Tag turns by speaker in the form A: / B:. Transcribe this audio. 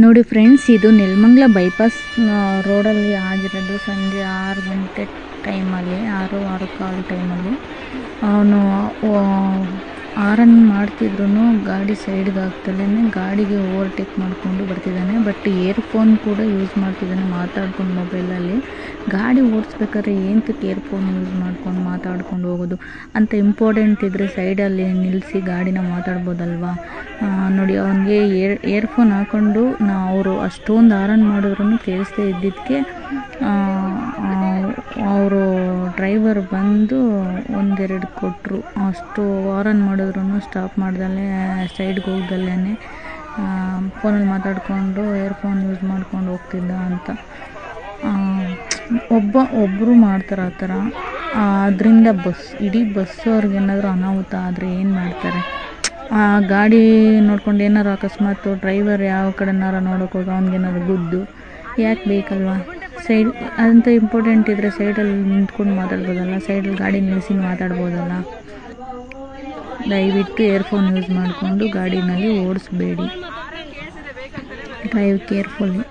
A: ನೋಡಿ ಫ್ರೆಂಡ್ಸ್, ಇದು ನೆಲಮಂಗಲ ಬೈಪಾಸ್ ರೋಡಲ್ಲಿ ಆಗಿರೋದು. ಸಂಜೆ 6 ಗಂಟೆ ಟೈಮಲ್ಲಿ, 6:15 ಟೈಮಲ್ಲಿ ಅವನು ಆರನ್ ಮಾಡ್ತಿದ್ರು ಗಾಡಿ ಸೈಡ್ಗೆ ಆಗ್ತಲೇ ಗಾಡಿಗೆ ಓವರ್ಟೇಕ್ ಮಾಡಿಕೊಂಡು ಬರ್ತಿದ್ದಾನೆ. ಬಟ್ ಇಯರ್ಫೋನ್ ಕೂಡ ಯೂಸ್ ಮಾಡ್ತಿದ್ದಾನೆ ಮಾತಾಡ್ಕೊಂಡು ಮೊಬೈಲಲ್ಲಿ. ಗಾಡಿ ಓಡಿಸ್ಬೇಕಾದ್ರೆ ಏನಕ್ಕೆ ಇಯರ್ಫೋನ್ ಯೂಸ್ ಮಾಡ್ಕೊಂಡು ಮಾತಾಡ್ಕೊಂಡು ಹೋಗೋದು ಅಂತ ಇಂಪಾರ್ಟೆಂಟ್ ಇದ್ದರೆ ಸೈಡಲ್ಲಿ ನಿಲ್ಲಿಸಿ ಗಾಡಿನ ಮಾತಾಡ್ಬೋದಲ್ವಾ. ನೋಡಿ, ಅವನಿಗೆ ಇಯರ್ಫೋನ್ ಹಾಕ್ಕೊಂಡು ಅವರು ಅಷ್ಟೊಂದು ಆರನ್ ಮಾಡಿದ್ರು ಕೇಳಿಸ್ದೇ ಇದ್ದಿದ್ದಕ್ಕೆ ಅವರು ಡ್ರೈವರ್ ಬಂದು ಒಂದೆರಡು ಕೊಟ್ಟರು. ಅಷ್ಟು ಆರನ್ ಮಾಡಿದ್ರು ಸ್ಟಾಪ್ ಮಾಡ್ದಲ್ಲೇ ಸೈಡ್ಗೆ ಹೋಗ್ದಲ್ಲೇ ಫೋನಲ್ಲಿ ಮಾತಾಡಿಕೊಂಡು ಇಯರ್ಫೋನ್ ಯೂಸ್ ಮಾಡ್ಕೊಂಡು ಹೋಗ್ತಿದ್ದ ಅಂತ. ಒಬ್ಬರು ಮಾಡ್ತಾರೆ ಆ ಥರ. ಅದರಿಂದ ಇಡೀ ಬಸ್ಸು ಅವ್ರಿಗೇನಾದರೂ ಅನಾಹುತ ಆದರೆ ಏನು ಮಾಡ್ತಾರೆ? ಗಾಡಿ ನೋಡ್ಕೊಂಡು ಏನಾರು ಅಕಸ್ಮಾತ್ ಡ್ರೈವರ್ ಯಾವ ಕಡೆನಾರು ನೋಡೋಕೆ ಹೋಗಿ ಅವ್ನಿಗೇನಾದ್ರು ಗುದ್ದು ಯಾಕೆ ಬೇಕಲ್ವಾ? ಸೈಡ್ ಅದಂತ ಇಂಪಾರ್ಟೆಂಟ್ ಇದ್ದರೆ ಸೈಡಲ್ಲಿ ನಿಂತ್ಕೊಂಡು ಮಾತಾಡ್ಬೋದಲ್ಲ, ಸೈಡಲ್ಲಿ ಗಾಡಿ ನಿಲ್ಲಿಸಿ ಮಾತಾಡ್ಬೋದಲ್ಲ. ದಯವಿಟ್ಟು ಇಯರ್ಫೋನ್ ಯೂಸ್ ಮಾಡಿಕೊಂಡು ಗಾಡಿನಲ್ಲಿ ಓಡಿಸ್ಬೇಡಿ. ಡ್ರೈವ್ ಕೇರ್ಫುಲ್ಲಿ.